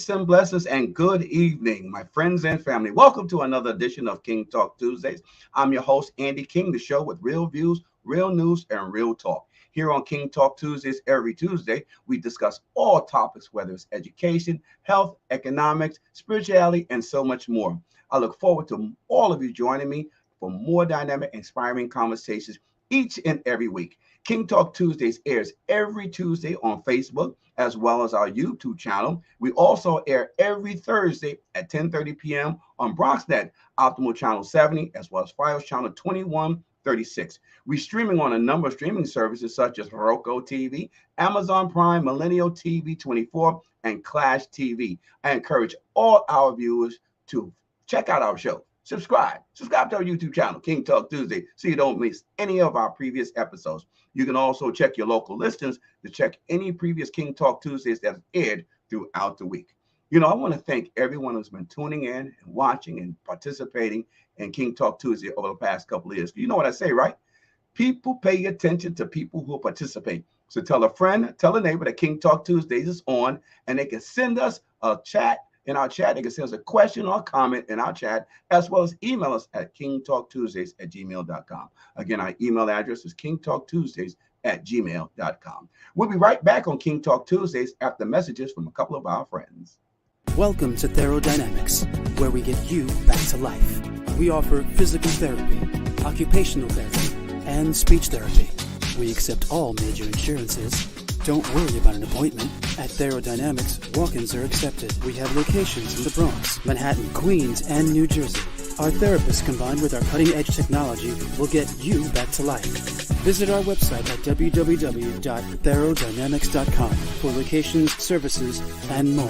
Peace and blessings and good evening, my friends and family. Welcome to another edition of King Talk Tuesdays. I'm your host, Andy King, the show with real views, real news, and real talk. Here on King Talk Tuesdays, every Tuesday, we discuss all topics, whether it's education, health, economics, spirituality, and so much more. I look forward to all of you joining me for more dynamic, inspiring conversations each and every week. King Talk Tuesdays airs every Tuesday on Facebook as well as our YouTube channel. We also air every Thursday at 10:30 p.m. on BronxNet, Optimal Channel 70, as well as Fios Channel 2136. We're streaming on a number of streaming services such as Roku TV, Amazon Prime, Millennial TV 24, and Clash TV. I encourage all our viewers to check out our show. Subscribe to our YouTube channel, King Talk Tuesday, so you don't miss any of our previous episodes. You can also check your local listings to check any previous King Talk Tuesdays that have aired throughout the week. You know, I want to thank everyone who's been tuning in and watching and participating in King Talk Tuesday over the past couple of years. You know what I say, right? People pay attention to people who participate. So tell a friend, tell a neighbor that King Talk Tuesdays is on, and they can send us a chat. In our chat, they can send us a question or comment in our chat, as well as email us at kingtalktuesdays@gmail.com. Again, our email address is kingtalktuesdays@gmail.com. We'll be right back on King Talk Tuesdays after messages from a couple of our friends. Welcome to Therodynamics, where we get you back to life. We offer physical therapy, occupational therapy, and speech therapy. We accept all major insurances. Don't worry about an appointment. At Therodynamics, walk-ins are accepted. We have locations in the Bronx, Manhattan, Queens, and New Jersey. Our therapists, combined with our cutting-edge technology, will get you back to life. Visit our website at www.therodynamics.com for locations, services, and more.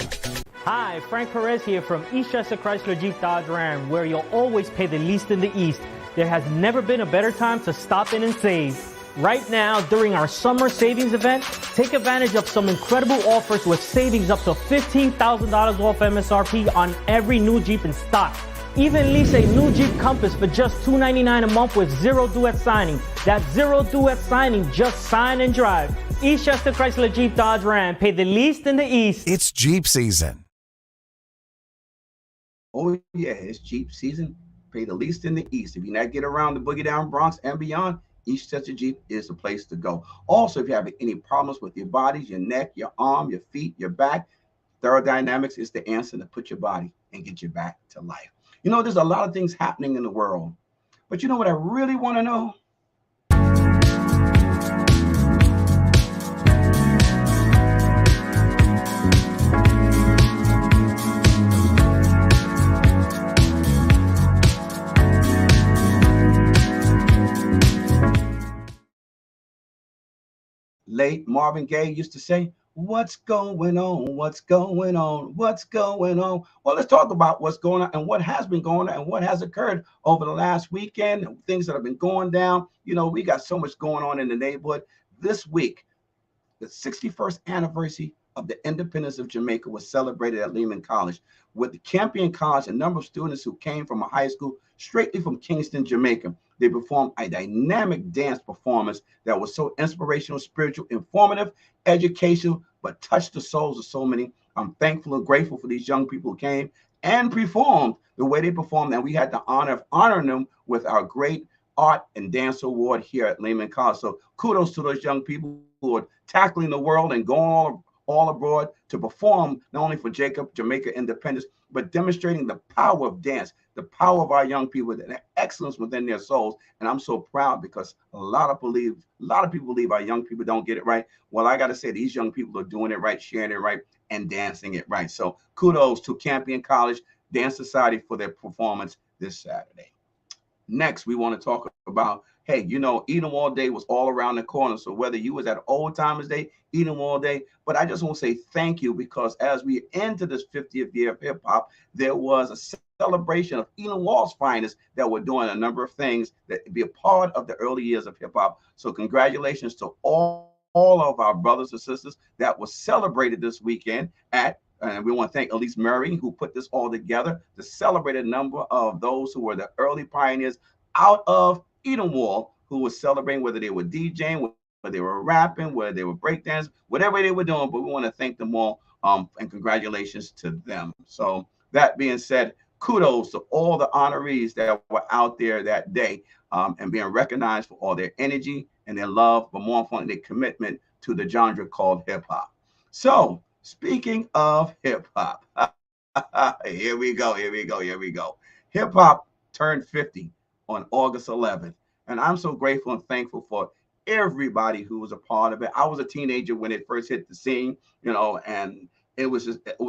Hi, Frank Perez here from Eastchester Chrysler Jeep Dodge Ram, where you'll always pay the least in the East. There has never been a better time to stop in and save. Right now, during our summer savings event, take advantage of some incredible offers with savings up to $15,000 off MSRP on every new Jeep in stock. Even lease a new Jeep Compass for just $299 a month with zero due at signing. That's zero due at signing, just sign and drive. Eastchester Chrysler Jeep Dodge Ram, pay the least in the East. It's Jeep season. Oh, yeah, it's Jeep season. Pay the least in the East. If you not get around the Boogie Down Bronx and beyond, Eastchester Jeep is the place to go. Also, if you have any problems with your bodies, your neck, your arm, your feet, your back, Therodynamics is the answer to put your body and get you back to life. You know, there's a lot of things happening in the world, but you know what I really want to know? Late Marvin Gaye used to say, what's going on? What's going on? What's going on? Well, let's talk about what's going on and what has been going on and what has occurred over the last weekend, things that have been going down. You know, we got so much going on in the neighborhood. This week, the 61st anniversary of the independence of Jamaica was celebrated at Lehman College. With the Campion College, a number of students who came from a high school straightly from Kingston, Jamaica. They performed a dynamic dance performance that was so inspirational, spiritual, informative, educational, but touched the souls of so many. I'm thankful and grateful for these young people who came and performed the way they performed. And we had the honor of honoring them with our great art and dance award here at Lehman College. So kudos to those young people who are tackling the world and going all abroad to perform not only for Jamaica independence, but demonstrating the power of dance, the power of our young people, the excellence within their souls. And I'm so proud because a lot of people believe our young people don't get it right. Well, I got to say these young people are doing it right, sharing it right, and dancing it right. So kudos to Campion College Dance Society for their performance this Saturday. Next, we want to talk about, hey, you know, Edenwald Day was all around the corner. So whether you was at Old Timers Day, Edenwald Day, but I just want to say thank you because as we enter this 50th year of hip hop, there was a celebration of Edenwald's finest that were doing a number of things that be a part of the early years of hip hop. So congratulations to all of our brothers and sisters that was celebrated this weekend and we want to thank Elise Murray, who put this all together to celebrate a number of those who were the early pioneers out of Edenwald, who was celebrating, whether they were DJing, whether they were rapping, whether they were breakdancing, whatever they were doing. But we want to thank them all And congratulations to them. So that being said, kudos to all the honorees that were out there that day, and being recognized for all their energy and their love, but more importantly, their commitment to the genre called hip hop. So speaking of hip hop, here we go. Hip hop turned 50 on August 11th. And I'm so grateful and thankful for everybody who was a part of it. I was a teenager when it first hit the scene, and it was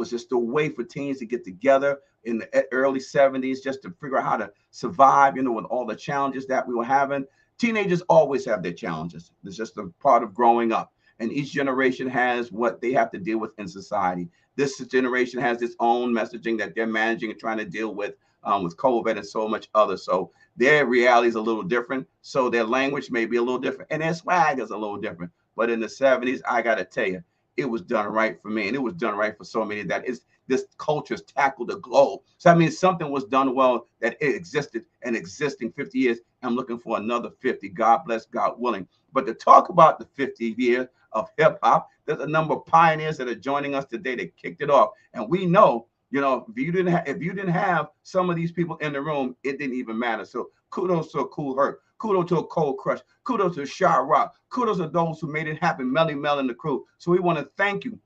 just a way for teens to get together in the early 70s just to figure out how to survive, with all the challenges that we were having. Teenagers always have their challenges. It's just a part of growing up. And each generation has what they have to deal with in society. This generation has its own messaging that they're managing and trying to deal with COVID and so much other. So their reality is a little different. So their language may be a little different, and their swag is a little different. But in the 70s, I got to tell you, it was done right for me, and it was done right for so many that this culture's tackled the globe. So I mean, something was done well that it existed and existing 50 years. I'm looking for another 50. God bless, God willing. But to talk about the 50 years of hip hop, there's a number of pioneers that are joining us today that kicked it off, and we know. If you didn't have some of these people in the room, it didn't even matter. So kudos to a Kool Herc, kudos to a Cold Crush, kudos to Shy Rock, kudos to those who made it happen, Melly Mel and the crew. So we want to thank you.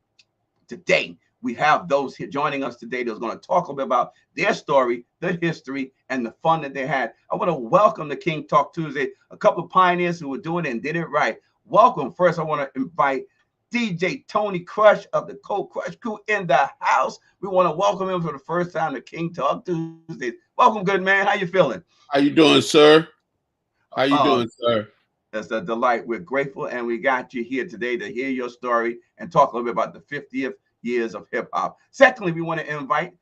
Today, we have those here joining us today that's going to talk a little bit about their story, their history, and the fun that they had. I want to welcome to King Talk Tuesday, a couple of pioneers who were doing it and did it right. Welcome. First, I want to invite DJ Tony Crush of the Cold Crush crew in the house. We want to welcome him for the first time to King Talk Tuesdays. Welcome, good man. How you feeling? How you doing, sir? How you doing, sir? It's a delight. We're grateful, and we got you here today to hear your story and talk a little bit about the 50th years of hip hop. Secondly, we want to invite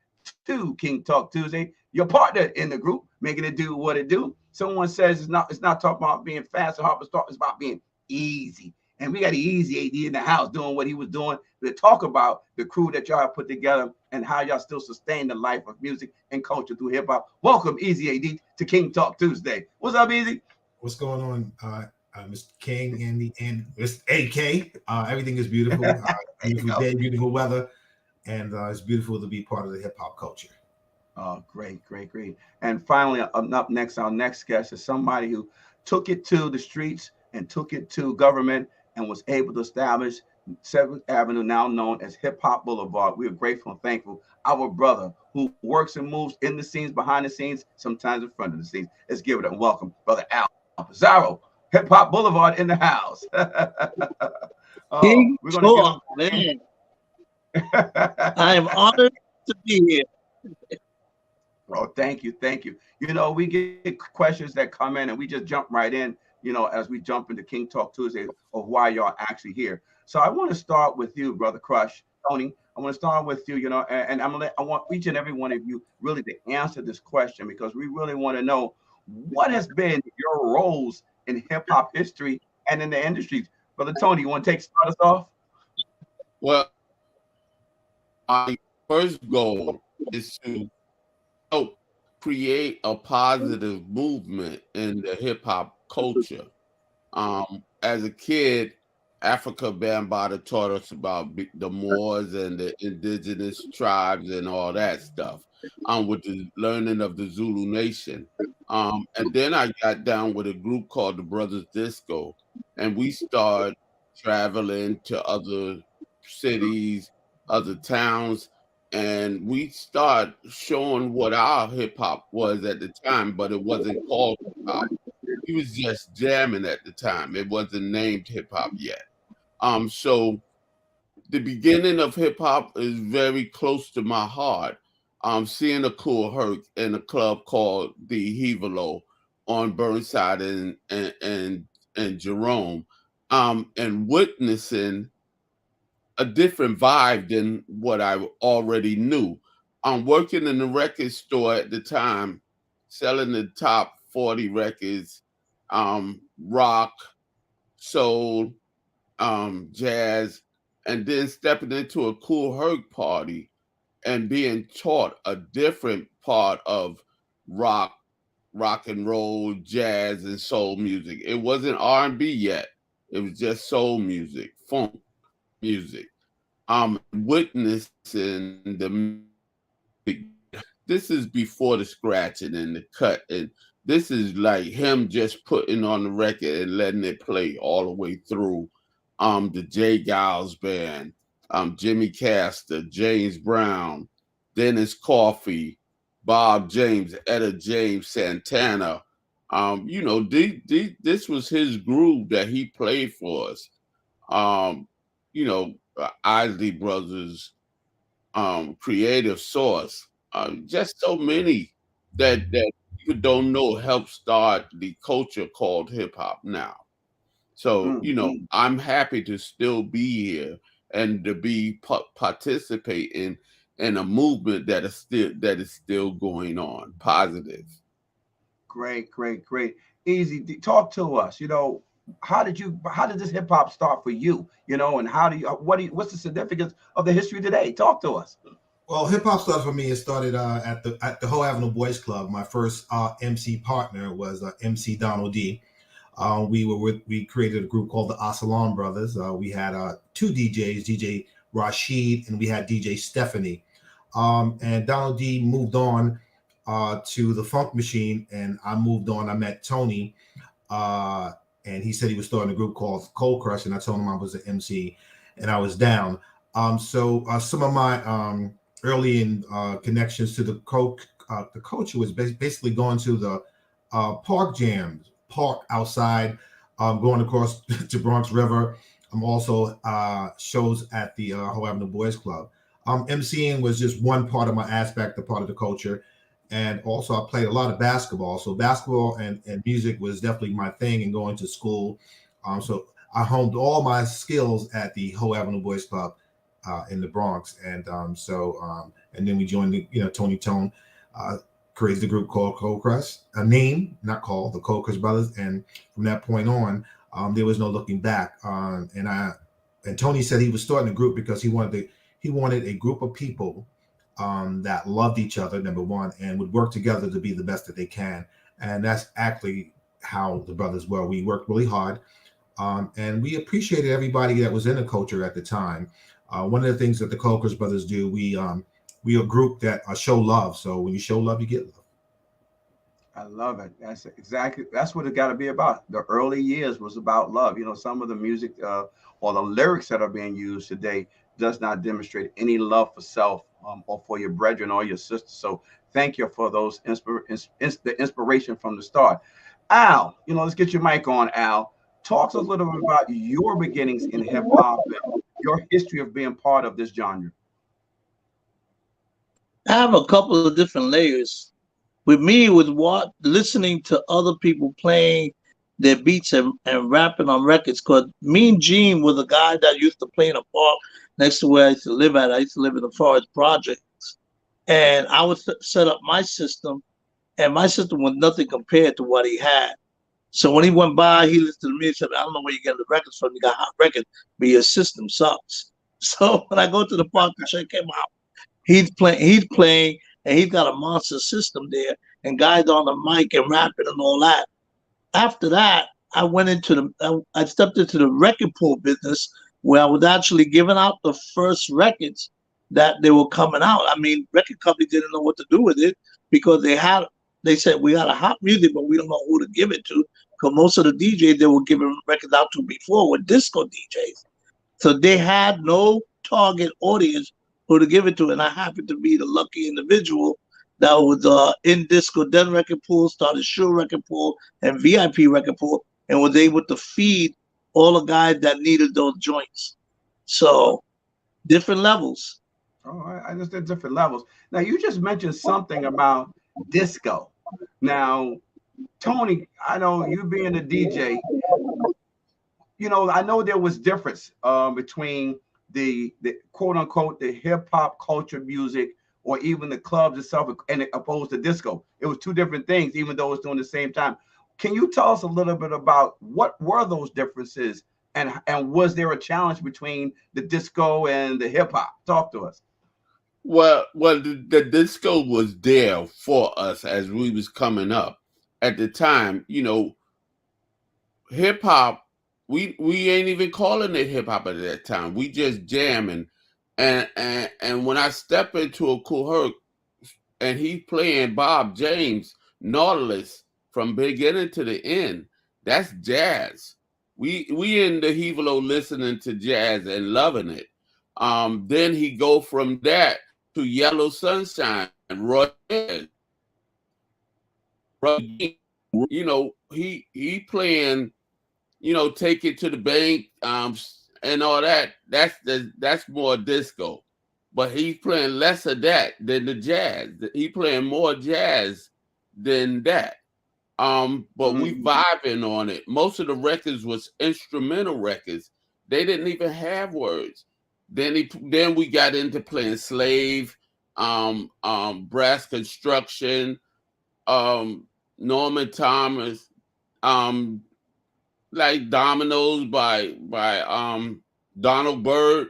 to King Talk Tuesday your partner in the group, making it do what it do. Someone says it's not talking about being fast or hard, it's about being easy. And we got Easy AD in the house doing what he was doing to talk about the crew that y'all have put together and how y'all still sustain the life of music and culture through hip hop. Welcome, Easy AD, to King Talk Tuesday. What's up, Easy? What's going on, Mr. King, Andy, and Mr. AK? Everything is beautiful. Beautiful day, beautiful weather, and it's beautiful to be part of the hip hop culture. Oh, great. And finally, up next, our next guest is somebody who took it to the streets and took it to government and was able to establish 7th Avenue, now known as Hip Hop Boulevard. We are grateful and thankful. Our brother who works and moves in the scenes, behind the scenes, sometimes in front of the scenes. Let's give it a welcome, Brother Al Pizarro, Hip Hop Boulevard in the house. King Talk, man. I am honored to be here. Oh, thank you. We get questions that come in and we just jump right in, as we jump into King Talk Tuesday of why y'all actually here. So I want to start with you, Brother Crush, Tony. I want to start with you, and I want each and every one of you really to answer this question because we really want to know what has been your roles in hip hop history and in the industry. Brother Tony, you want to start us off? Well, my first goal is to help create a positive movement in the hip hop culture. As a kid, Africa Bambaataa taught us about the Moors and the indigenous tribes and all that stuff, with the learning of the Zulu Nation. And then I got down with a group called the Brothers Disco, and we started traveling to other cities, other towns, and we started showing what our hip hop was at the time, but it wasn't called hip hop. It was just jamming at the time. It wasn't named hip hop yet. So the beginning of hip hop is very close to my heart. Seeing a Kool Herc in a club called the Hevalo on Burnside and Jerome, and witnessing a different vibe than what I already knew. I'm working in the record store at the time, selling the top 40 records, rock, soul, jazz, and then stepping into a Kool Herc party and being taught a different part of rock and roll, jazz, and soul music. It wasn't R&B yet. It was just soul music, funk music. witnessing the. This is before the scratching and the cut, and this is like him just putting on the record and letting it play all the way through. The Jay Giles Band, Jimmy Castor, James Brown, Dennis Coffey, Bob James, Etta James, Santana. This was his groove that he played for us. Isley Brothers, Creative Source, just so many that people don't know helped start the culture called hip hop now. So, I'm happy to still be here and to be participating in a movement that is still going on. Positive. Great. Easy. Talk to us. How did this hip hop start for you? And what's the significance of the history today? Talk to us. Well, hip hop started for me. It started at the Hoe Avenue Boys Club. My first MC partner was MC Donald D. We created a group called the Asalam Brothers. We had two DJs, DJ Rashid, and we had DJ Stephanie. And Donald D moved on to the Funk Machine, and I moved on. I met Tony, and he said he was starting a group called Cold Crush, and I told him I was an MC, and I was down. So some of my early connections to the culture was basically going to the park jams. Park outside, going across to Bronx River. I'm also shows at the Hoe Avenue Boys Club. MCing was just one part of my aspect, a part of the culture. And also I played a lot of basketball. So basketball and music was definitely my thing, and going to school. So I honed all my skills at the Hoe Avenue Boys Club in the Bronx. And and then we joined Tony Tone, created the group called Cold Crush, a name, not called, the Cold Crush Brothers. And from that point on, there was no looking back. And Tony said he was starting a group because he wanted a group of people that loved each other, number one, and would work together to be the best that they can. And that's actually how the brothers were. We worked really hard, and we appreciated everybody that was in the culture at the time. One of the things that the Cold Crush Brothers do, we are a group that show love. So when you show love, you get love. I love it. That's what it got to be about. The early years was about love. Some of the music or the lyrics that are being used today does not demonstrate any love for self or for your brethren or your sister. So thank you for those the inspiration from the start. Al, let's get your mic on, Al. Talk to us a little bit about your beginnings in hip hop and your history of being part of this genre. I have a couple of different layers. With me, listening to other people playing their beats and rapping on records. Because me and Gene were the guy that used to play in a park next to where I used to live at. I used to live in the Forest Projects. And I would set up my system, and my system was nothing compared to what he had. So when he went by, he listened to me and said, I don't know where you get the records from. You got hot records, but your system sucks. So when I go to the park and check him out, he's playing, and he's got a monster system there, and guys on the mic and rapping and all that. After that, I stepped into the record pool business, where I was actually giving out the first records that they were coming out. I mean, record companies didn't know what to do with it, because they said, we got a hot music, but we don't know who to give it to, because most of the DJs they were giving records out to before were disco DJs. So they had no target audience who to give it to, and I happened to be the lucky individual that was in disco den record pool, started Shure record pool and VIP record pool, and was able to feed all the guys that needed those joints. So different levels. Oh, I just did different levels. Now you just mentioned something about disco. Now, Tony, I know you being a DJ, I know there was difference between the quote unquote the hip hop culture music, or even the clubs itself, and opposed to disco. It was two different things, even though it's doing the same time. Can you tell us a little bit about what were those differences, and was there a challenge between the disco and the hip hop? Talk to us. Well, the disco was there for us as we was coming up. At the time, hip hop, we ain't even calling it hip hop at that time. We just jamming And when I step into a Kool Herc and he's playing Bob James, Nautilus from beginning to the end, that's jazz. We in the Hevelo listening to jazz and loving it. Then he go from that to Yellow Sunshine and Roy. You know, he playing, you know, Take It to the Bank, and all that. That's more disco, but he's playing less of that than the jazz. He playing more jazz than that. But we vibing on it. Most of the records was instrumental records. They didn't even have words. Then we got into playing Slave, Brass Construction, Norman Thomas, like Dominoes by Donald Byrd.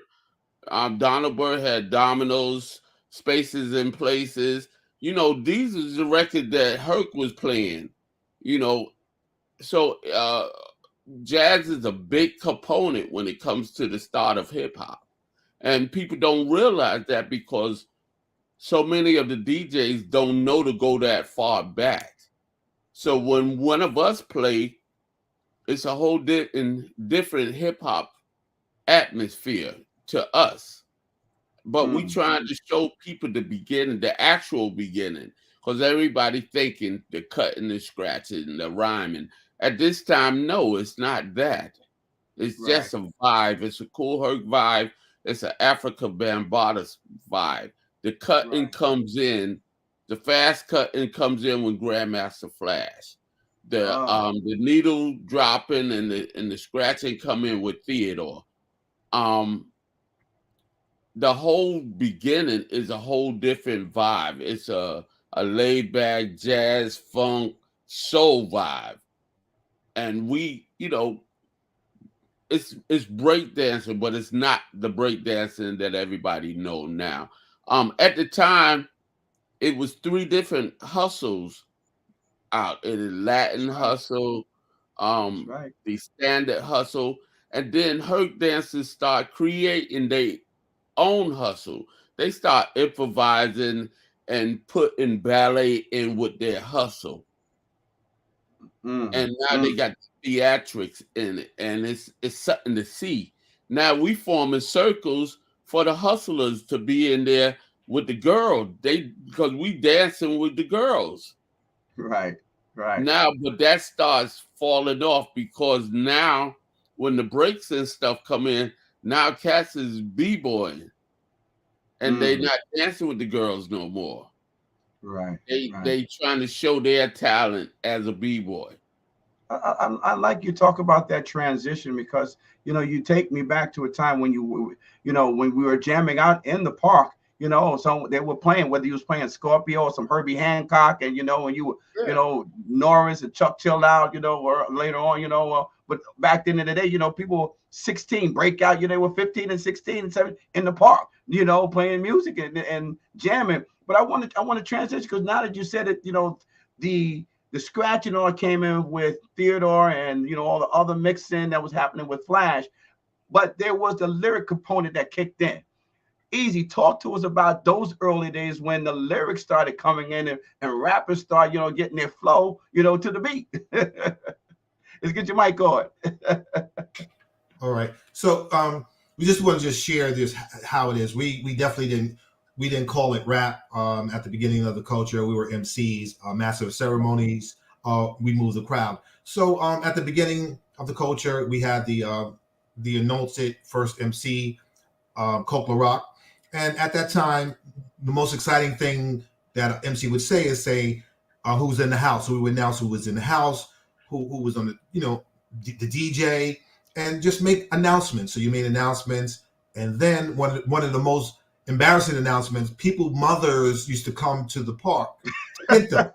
Donald Byrd had Dominoes, Spaces and Places. You know, these is the record that Herc was playing. You know, so jazz is a big component when it comes to the start of hip hop, and people don't realize that because so many of the DJs don't know to go that far back. So when one of us play, it's a whole different hip hop atmosphere to us. But we trying to show people the beginning, the actual beginning, because everybody thinking the cutting, the scratching, the rhyming. At this time, no, it's not that. It's just a vibe. It's a Kool Herc vibe. It's an Africa Bambaataa vibe. The cutting comes in. The fast cutting comes in when Grandmaster Flash. The needle dropping and the scratching come in with Theodore. The whole beginning is a whole different vibe. It's a laid back jazz, funk, soul vibe. And we, you know, it's breakdancing, but it's not the breakdancing that everybody know now. At the time, it was 3 different hustles out. It is Latin hustle, the standard hustle, and then Herc dancers start creating their own hustle. They start improvising and putting ballet in with their hustle. And now they got theatrics in it, and it's something to see. Now we forming circles for the hustlers to be in there with the girl. Because we dancing with the girls. Right. Now, but that starts falling off because now when the breaks and stuff come in, now cats is b-boying. And they not dancing with the girls no more. Right. They trying to show their talent as a b-boy. I like you talk about that transition because, you know, you take me back to a time when when we were jamming out in the park, you know, so they were playing, whether you was playing Scorpio or some Herbie Hancock, and, you know, and you were, you know, Norris and Chuck Chilled Out, you know, or later on, you know, but back then in the day, you know, people were 16, break out, you know, they were 15 and 16 and 17 in the park, you know, playing music and jamming. But I want to transition because now that you said it, you know, the scratching all came in with Theodore and, you know, all the other mixing that was happening with Flash, but there was the lyric component that kicked in. Easy, talk to us about those early days when the lyrics started coming in and rappers started, you know, getting their flow, you know, to the beat. Let's get your mic on. All right. So we just want to just share this, how it is. We definitely didn't call it rap at the beginning of the culture. We were MCs, master of ceremonies. We moved the crowd. So at the beginning of the culture, we had the announced first MC, Coke La Rock. And at that time, the most exciting thing that an MC would say is who's in the house. So we would announce who was in the house, who was on the, you know, the DJ, and just make announcements. So you made announcements. And then one of the most embarrassing announcements, mothers used to come to the park to hit them.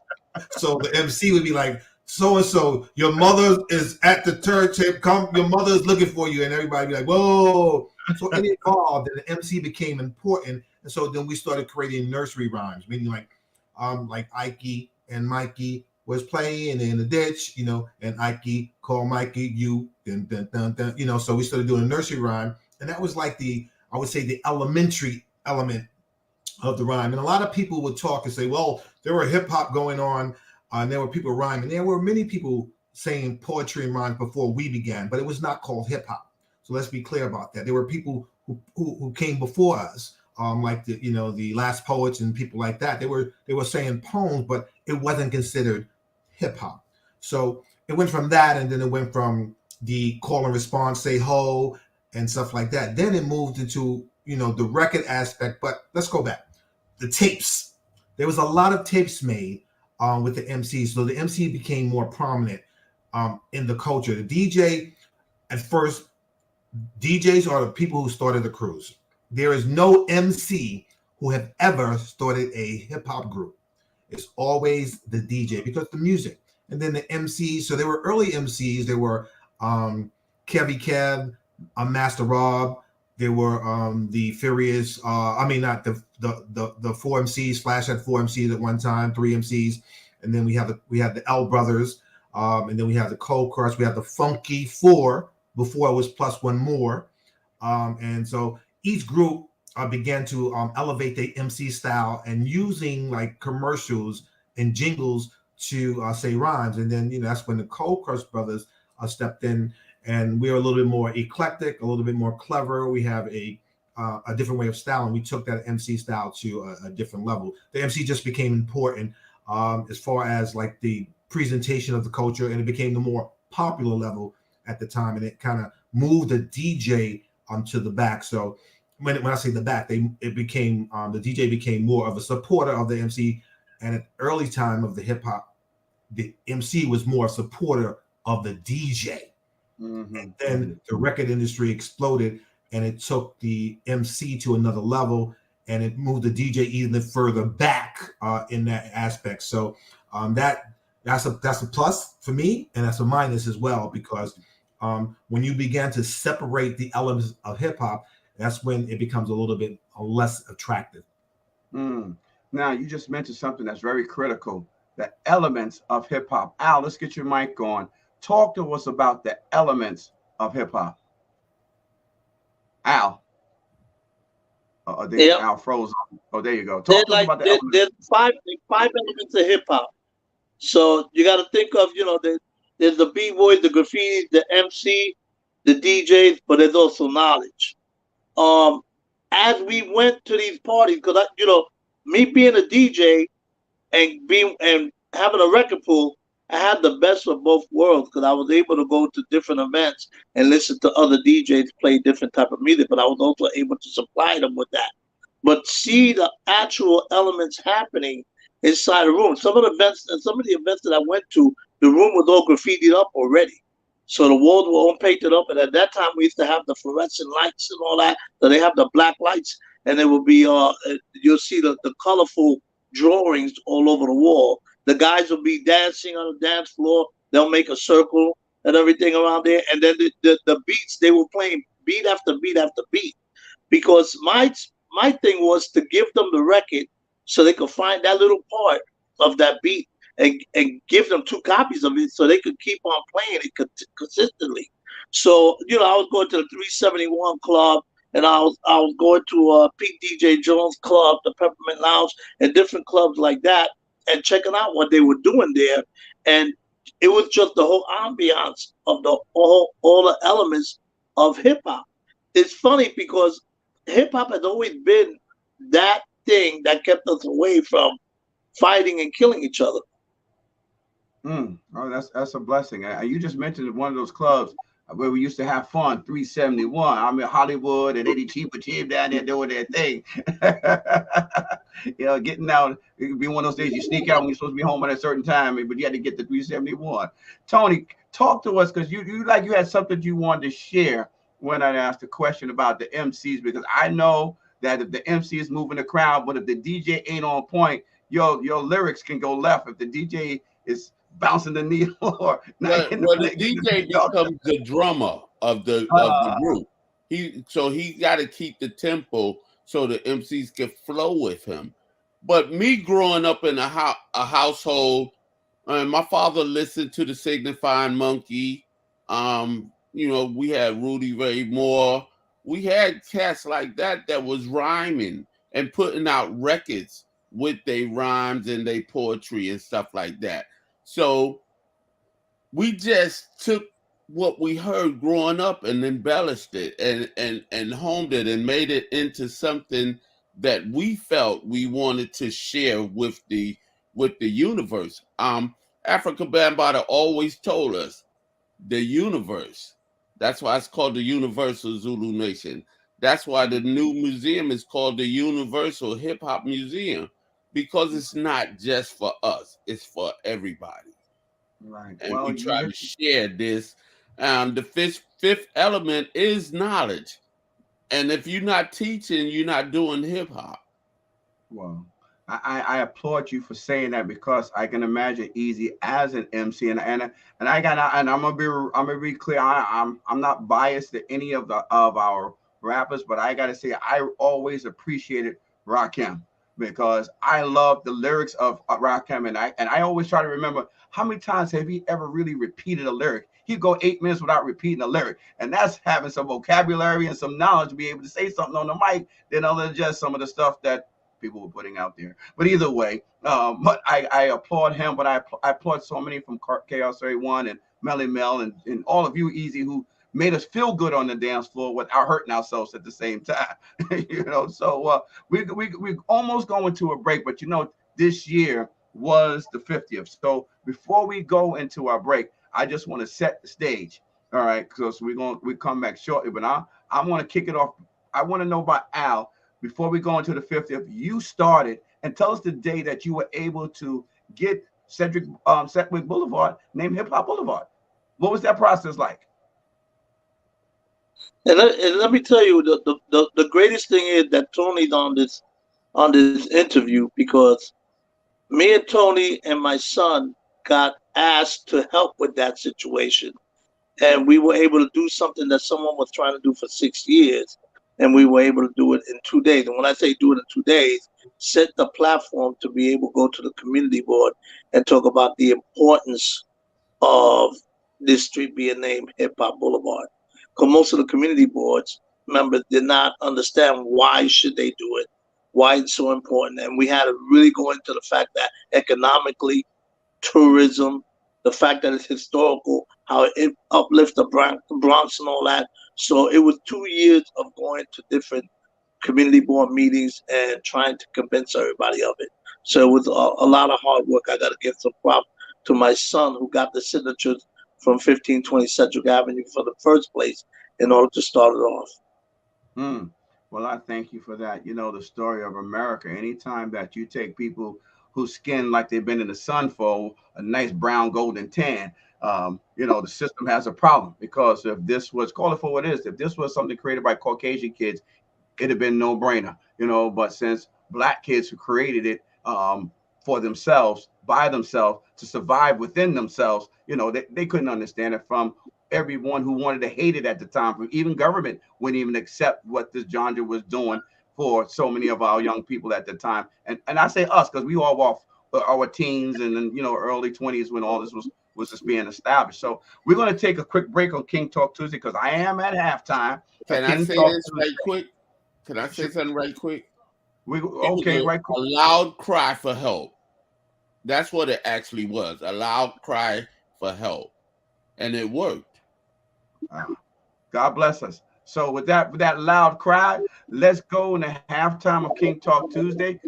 So the MC would be like, so-and-so, your mother is at the turntable, come, your mother is looking for you. And everybody be like, whoa. So it evolved and the MC became important. And so then we started creating nursery rhymes, meaning like Ike and Mikey was playing in the ditch, you know, and Ike called Mikey, you, dun, dun, dun, dun, you know, so we started doing a nursery rhyme. And that was like the I would say, the elementary element of the rhyme. And a lot of people would talk and say, well, there were hip hop going on, and there were people rhyming. There were many people saying poetry and rhymes before we began, but it was not called hip hop. So let's be clear about that. There were people who came before us, like the Last Poets and people like that. They were saying poems, but it wasn't considered hip hop. So it went from that, and then it went from the call and response, say ho, and stuff like that. Then it moved into the record aspect. But let's go back. The tapes. There was a lot of tapes made with the MC, so the MC became more prominent in the culture. The DJ, at first, DJs are the people who started the crews. There is no MC who have ever started a hip hop group. It's always the DJ because the music. And then the MCs. So there were early MCs. There were Kevy Kev, Master Rob. There were the Furious. Not the four MCs. Flash had four MCs at one time, three MCs, and then we had the L Brothers, and then we have the Cold Crush. We have the Funky Four. Before it was plus one more, and so each group began to elevate their MC style and using like commercials and jingles to say rhymes. And then that's when the Cold Crush Brothers stepped in, and we were a little bit more eclectic, a little bit more clever. We have a different way of style, and we took that MC style to a different level. The MC just became important as far as like the presentation of the culture, and it became the more popular level at the time, and it kind of moved the DJ to the back. So when I say the back, it became the DJ became more of a supporter of the MC, and at the early time of the hip hop, the MC was more a supporter of the DJ. Mm-hmm. And then the record industry exploded, and it took the MC to another level, and it moved the DJ even further back in that aspect. So that's a plus for me, and that's a minus as well, because when you began to separate the elements of hip hop, that's when it becomes a little bit less attractive. Now, you just mentioned something that's very critical, the elements of hip hop. Al, let's get your mic on. Talk to us about the elements of hip hop. Al. Al froze. Oh, there you go. Talk to us about the elements. There's five elements of hip hop. So you got to think of, there's the B-boys, the graffiti, the MC, the DJs, but there's also knowledge. As we went to these parties, because me being a DJ and having a record pool, I had the best of both worlds, because I was able to go to different events and listen to other DJs play different type of music, but I was also able to supply them with that. But see the actual elements happening inside the room. Some of the events that I went to, the room was all graffitied up already. So the walls were all painted up, and at that time we used to have the fluorescent lights and all that. So they have the black lights, and it will be you'll see the colorful drawings all over the wall. The guys will be dancing on the dance floor. They'll make a circle and everything around there, and then the beats, they were playing beat after beat after beat. Because my thing was to give them the record so they could find that little part of that beat and give them 2 copies of it so they could keep on playing it consistently. So, I was going to the 371 Club, and I was going to Pete DJ Jones Club, the Peppermint Lounge, and different clubs like that, and checking out what they were doing there. And it was just the whole ambiance of all the elements of hip-hop. It's funny because hip-hop has always been that thing that kept us away from fighting and killing each other. Oh, that's a blessing. You just mentioned one of those clubs where we used to have fun, 371. I mean, Hollywood and Eddie Cheaper Cheap down there doing their thing. Getting out. It could be one of those days you sneak out when you're supposed to be home at a certain time, but you had to get to 371. Tony, talk to us, because you had something you wanted to share when I asked the question about the MCs, because I know that if the MC is moving the crowd, but if the DJ ain't on point, your lyrics can go left. If the DJ is bouncing the needle or not, the DJ becomes the drummer of the group. He got to keep the tempo so the MCs can flow with him. But me growing up in a household, my father listened to the Signifying Monkey. We had Rudy Ray Moore. we had cats like that was rhyming and putting out records with their rhymes and their poetry and stuff like that. So we just took what we heard growing up and embellished it and homed it and made it into something that we felt we wanted to share with the universe. Afrika Bambaataa always told us the universe. That's why it's called the Universal Zulu Nation. That's why the new museum is called the Universal Hip Hop Museum, because it's not just for us, it's for everybody. Right. And we try to share this. The fifth element is knowledge. And if you're not teaching, you're not doing hip hop. Well, I applaud you for saying that, because I can imagine Easy as an MC, and I'm gonna be clear. I'm not biased to any of our rappers, but I gotta say I always appreciated Rakim, because I love the lyrics of Rakim, and I always try to remember how many times have he ever really repeated a lyric. He'd go 8 minutes without repeating a lyric, and that's having some vocabulary and some knowledge to be able to say something on the mic, than other than just some of the stuff that people were putting out there. But either way, but I applaud him, but I applaud so many from Chaos 31 and Melly Mel and all of you, Easy, who made us feel good on the dance floor without hurting ourselves at the same time. So we almost going to a break, but this year was the 50th. So before we go into our break, I just want to set the stage. All right, because we come back shortly, but I want to kick it off. I want to know about Al. Before we go into the 50th, you started, and tell us the day that you were able to get Sedgwick Boulevard named Hip Hop Boulevard. What was that process like? And let me tell you, the greatest thing is that Tony's on this interview, because me and Tony and my son got asked to help with that situation, and we were able to do something that someone was trying to do for 6 years. And we were able to do it in 2 days. And when I say do it in 2 days, set the platform to be able to go to the community board and talk about the importance of this street being named Hip Hop Boulevard. Because most of the community boards members did not understand why should they do it, why it's so important. And we had to really go into the fact that economically, tourism, the fact that it's historical, how it uplifts the Bronx and all that. So it was 2 years of going to different community board meetings and trying to convince everybody of it. So it was a lot of hard work. I got to give some props to my son, who got the signatures from 1520 Sedgwick Avenue for the first place in order to start it off. Well, I thank you for that. The story of America. Anytime that you take people whose skin like they've been in the sun for a nice brown, golden tan, the system has a problem, because if this was, call it for what it is, if this was something created by Caucasian kids, it'd have been no brainer, but since Black kids who created it for themselves, by themselves, to survive within themselves, they couldn't understand it. From everyone who wanted to hate it at the time, even government wouldn't even accept what this genre was doing for so many of our young people at the time. And I say us, because we all off our teens and then early 20s when all this was just being established. So we're going to take a quick break on King Talk Tuesday, because I am at halftime. Can I say this right quick? Can I say something right quick? Okay, right quick. A loud cry for help. That's what it actually was. A loud cry for help. And it worked. God bless us. So with that loud cry, let's go into halftime of King Talk Tuesday.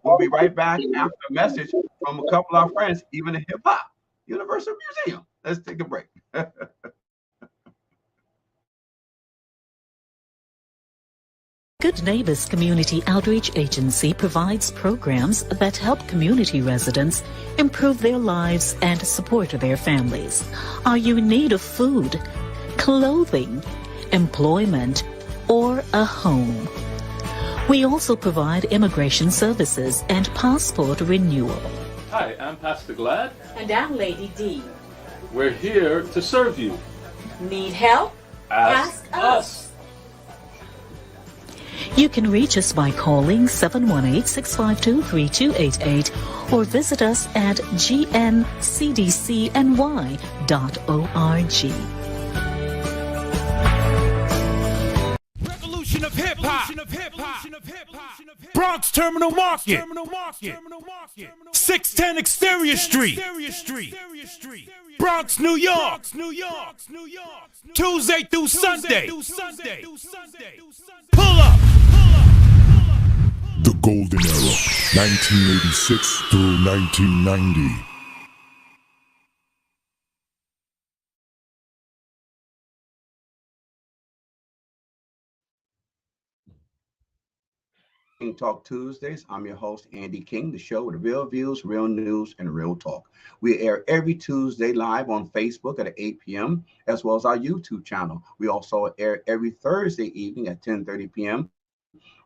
We'll be right back after a message from a couple of our friends, even in Hip Hop Universal Museum. Let's take a break. Good Neighbors Community Outreach Agency provides programs that help community residents improve their lives and support their families. Are you in need of food, clothing, employment, or a home? We also provide immigration services and passport renewal. Hi, I'm Pastor Glad. And I'm Lady D. We're here to serve you. Need help? Ask us. You can reach us by calling 718-652-3288 or visit us at gncdcny.org. Bronx Terminal Market, 610 Exterior Street, Bronx, New York, Tuesday through Sunday. Pull up. The Golden Era, 1986 through 1990. King Talk Tuesdays. I'm your host, Andy King, the show with real views, real news, and real talk. We air every Tuesday live on Facebook at 8 p.m., as well as our YouTube channel. We also air every Thursday evening at 10:30 p.m.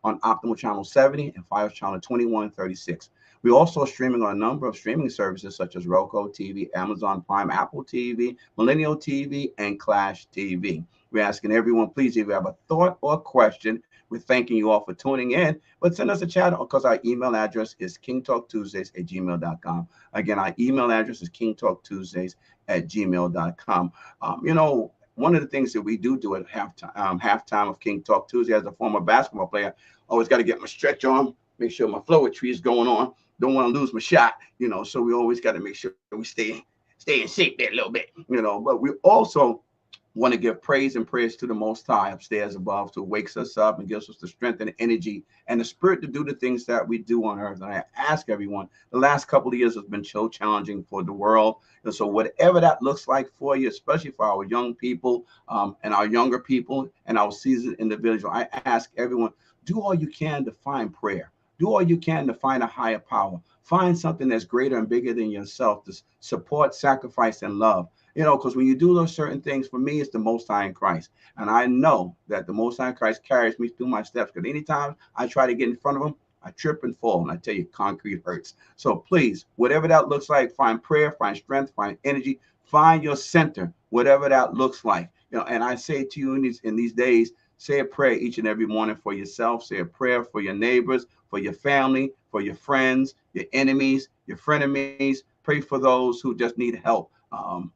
on Optimal Channel 70 and Fios Channel 2136. We're also streaming on a number of streaming services such as Roku TV, Amazon Prime, Apple TV, Millennial TV, and Clash TV. We're asking everyone, please, if you have a thought or a question, we're thanking you all for tuning in, but send us a chat because our email address is kingtalktuesdays@gmail.com. Again, our email address is kingtalktuesdays@gmail.com. One of the things that we do at halftime of King Talk Tuesday, as a former basketball player, always got to get my stretch on, make sure my flowetry is going on. Don't want to lose my shot, so we always got to make sure we stay in shape there a little bit, but we also want to give praise and prayers to the Most High upstairs above, who wakes us up and gives us the strength and the energy and the spirit to do the things that we do on earth. And I ask everyone, the last couple of years has been so challenging for the world. And so whatever that looks like for you, especially for our young people and our younger people and our seasoned individual, I ask everyone, do all you can to find prayer. Do all you can to find a higher power. Find something that's greater and bigger than yourself to support, sacrifice, and love. Because when you do those certain things, for me, it's the Most High in Christ. And I know that the Most High in Christ carries me through my steps. Because anytime I try to get in front of him, I trip and fall. And I tell you, concrete hurts. So please, whatever that looks like, find prayer, find strength, find energy, find your center, whatever that looks like. And I say to you in these days, say a prayer each and every morning for yourself. Say a prayer for your neighbors, for your family, for your friends, your enemies, your frenemies. Pray for those who just need help.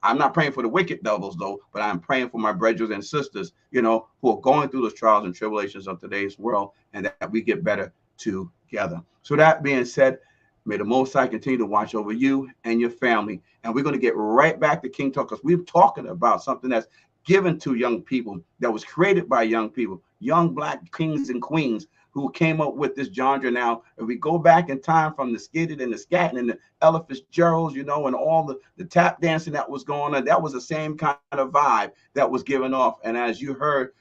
I'm not praying for the wicked devils, though, but I'm praying for my brothers and sisters, who are going through those trials and tribulations of today's world, and that we get better together. So that being said, may the Most High continue to watch over you and your family. And we're going to get right back to King Talk, because we're talking about something that's given to young people, that was created by young people, young Black kings and queens who came up with this genre. Now, if we go back in time from the skidded and the scatting and the Ella Fitzgeralds, and all the tap dancing that was going on, that was the same kind of vibe that was given off. And as you heard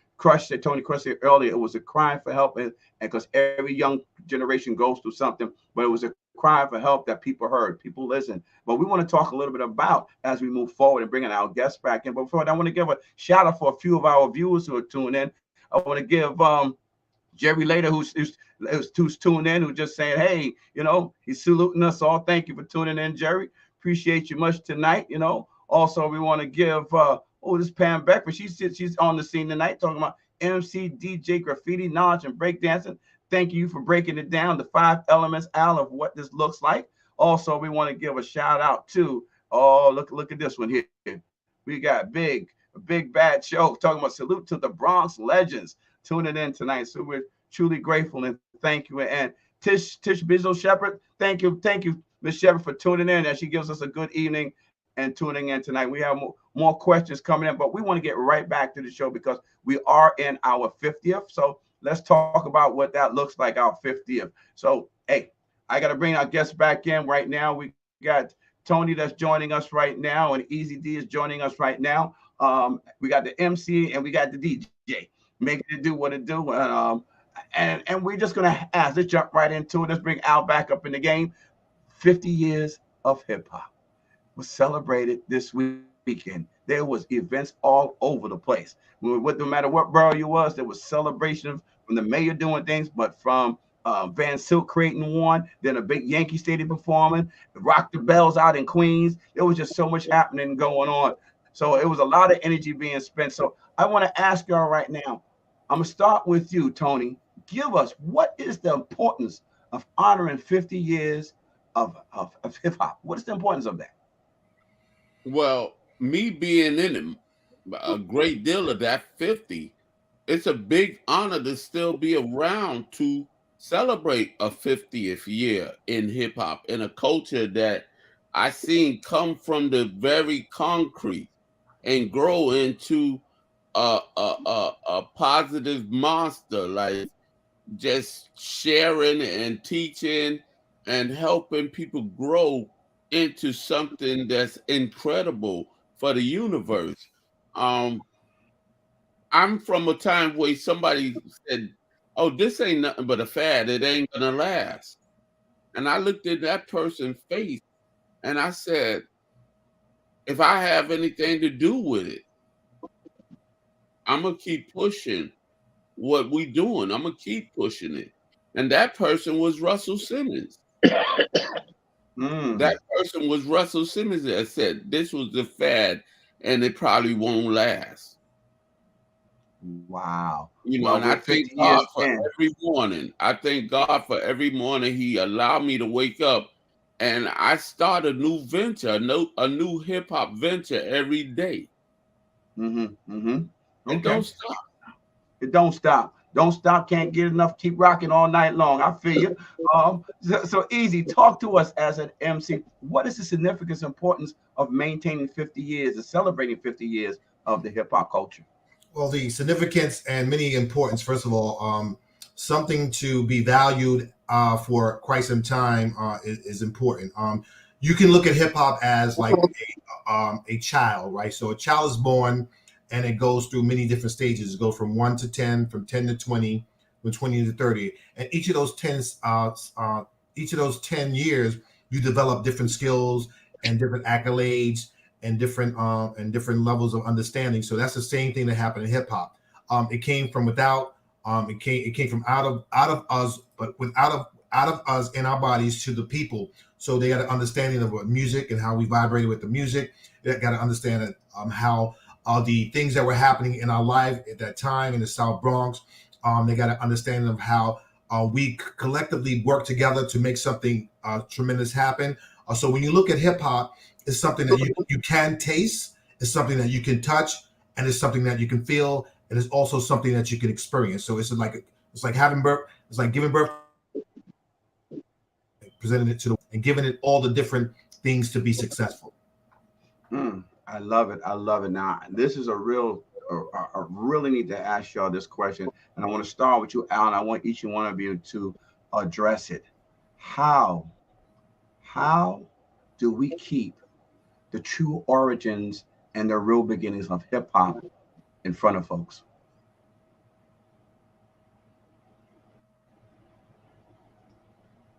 Tony Crush said earlier, it was a cry for help, and because every young generation goes through something, but it was a cry for help that people heard, people listened. But we want to talk a little bit about as we move forward and bringing our guests back in. But before that, I want to give a shout out for a few of our viewers who are tuning in. I want to give Jerry Later, who's tuned in, who's just saying, hey, he's saluting us all. Thank you for tuning in, Jerry. Appreciate you much tonight. Also, we want to give this Pam Beckford. She's on the scene tonight talking about MC, DJ, graffiti, knowledge, and breakdancing. Thank you for breaking it down, the 5 elements out of what this looks like. Also, we want to give a shout out to, look at this one here. We got Big Bad Show talking about salute to the Bronx legends tuning in tonight. So we're truly grateful and thank you. And Tish Bizzle Shepherd, thank you, Miss Shepherd, for tuning in, as she gives us a good evening and tuning in tonight. We have more questions coming in, but we want to get right back to the show because we are in our 50th. So let's talk about what that looks like, our 50th. So, hey, I got to bring our guests back in right now. We got Tony that's joining us right now, and Easy D is joining us right now. We got the MC and we got the DJ, making it do what it do. And we're just going to let's jump right into it. Let's bring Al back up in the game. 50 years of hip hop was celebrated this weekend. There was events all over the place. No matter what borough you was, there was celebration from the mayor doing things, but from Van Silk creating one, then a big Yankee Stadium performing, Rock the Bells out in Queens. There was just so much happening going on. So it was a lot of energy being spent. So I want to ask y'all right now, I'm going to start with you, Tony. Give us, what is the importance of honoring 50 years of hip hop? What is the importance of that? Well, me being in a great deal of that 50, it's a big honor to still be around to celebrate a 50th year in hip hop, in a culture that I seen come from the very concrete and grow into a positive monster, like just sharing and teaching and helping people grow into something that's incredible for the universe. I'm from a time where somebody said, "Oh, this ain't nothing but a fad. It ain't gonna last." And I looked at that person's face and I said, if I have anything to do with it, I'm gonna keep pushing what we doing. I'm gonna keep pushing it. And that person was Russell Simmons. That person was Russell Simmons that said this was the fad and it probably won't last. Wow. You know, Well, and I we're thank 50 God years for in. every morning. I thank God for every morning He allowed me to wake up and I start a new venture, a new hip hop venture every day. Okay. It don't stop. It don't stop. Don't stop. Can't get enough. Keep rocking all night long. I feel you. So Easy. Talk to us as an MC. What is the significance, importance of maintaining 50 years and celebrating 50 years of the hip hop culture? Well, the significance and many importance. First of all, something to be valued for quite some time is important. You can look at hip hop as like a child, right? So a child is born, and it goes through many different stages. It goes from 1 to 10, from 10 to 20, from 20 to 30, and each of those 10 years, you develop different skills and different accolades and different levels of understanding. So that's the same thing that happened in hip hop. It came from without. It came from out of us, but out of us in our bodies to the people. So they got an understanding of what music and how we vibrated with the music. They got to understand how the things that were happening in our life at that time in the South Bronx. They got an understanding of how we collectively work together to make something tremendous happen. So when you look at hip hop, it's something that you can taste, it's something that you can touch, and it's something that you can feel, and it's also something that you can experience. So it's like having birth, it's like giving birth, presenting it to and giving it all the different things to be successful. I love it. I love it. Now, this is I really need to ask y'all this question, and I want to start with you, Alan. I want each and one of you to address it. How do we keep the true origins and the real beginnings of hip hop in front of folks?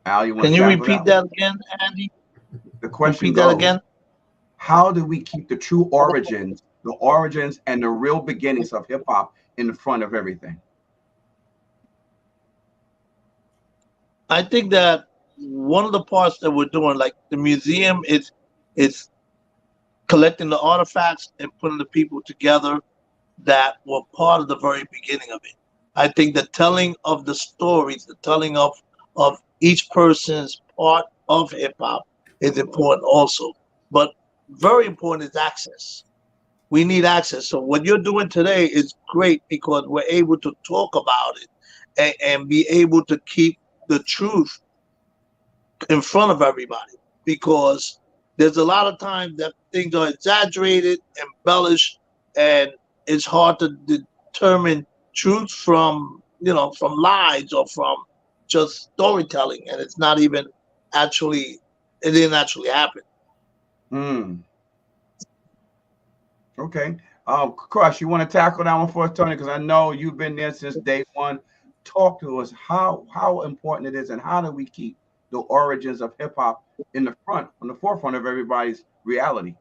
Al, Can you repeat that again, Andy? The question repeat that again. How do we keep the true origins, and the real beginnings of hip hop in front of everything? I think that one of the parts that we're doing, like the museum, it's collecting the artifacts and putting the people together that were part of the very beginning of it. I think the telling of the stories, the telling of each person's part of hip hop is important also. But very important is access. We need access. So what you're doing today is great because we're able to talk about it and be able to keep the truth in front of everybody, because there's a lot of times that things are exaggerated, embellished, and it's hard to determine truth from lies or from just storytelling, and it didn't actually happen. Okay. Crush, you want to tackle that one for us, Tony? Because I know you've been there since day one. Talk to us how important it is, and how do we keep the origins of hip hop on the forefront of everybody's reality?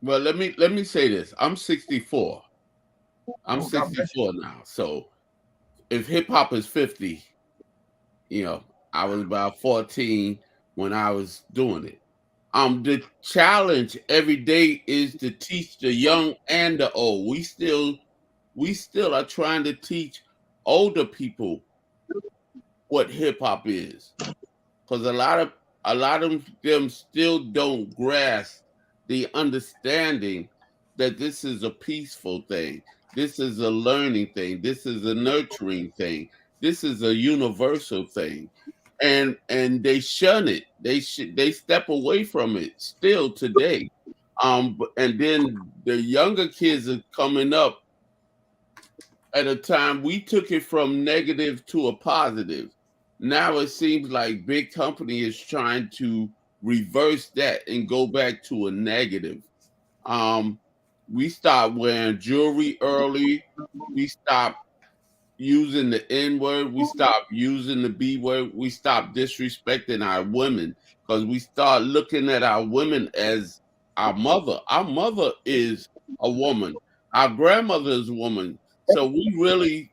Well, let me say this. I'm 64. I'm 64 now. So if hip hop is 50, I was about 14 when I was doing it. The challenge every day is to teach the young and the old. We still are trying to teach older people what hip hop is, because a lot of them still don't grasp the understanding that this is a peaceful thing, this is a learning thing, this is a nurturing thing, This is a universal thing, and they shun it. They step away from it still today. And then the younger kids are coming up at a time we took it from negative to a positive. Now it seems like big company is trying to reverse that and go back to a negative. We stopped wearing jewelry early. We stopped using the N word. We stopped using the B word. We stopped disrespecting our women because we start looking at our women as our mother. Our mother is a woman. Our grandmother is a woman. So we really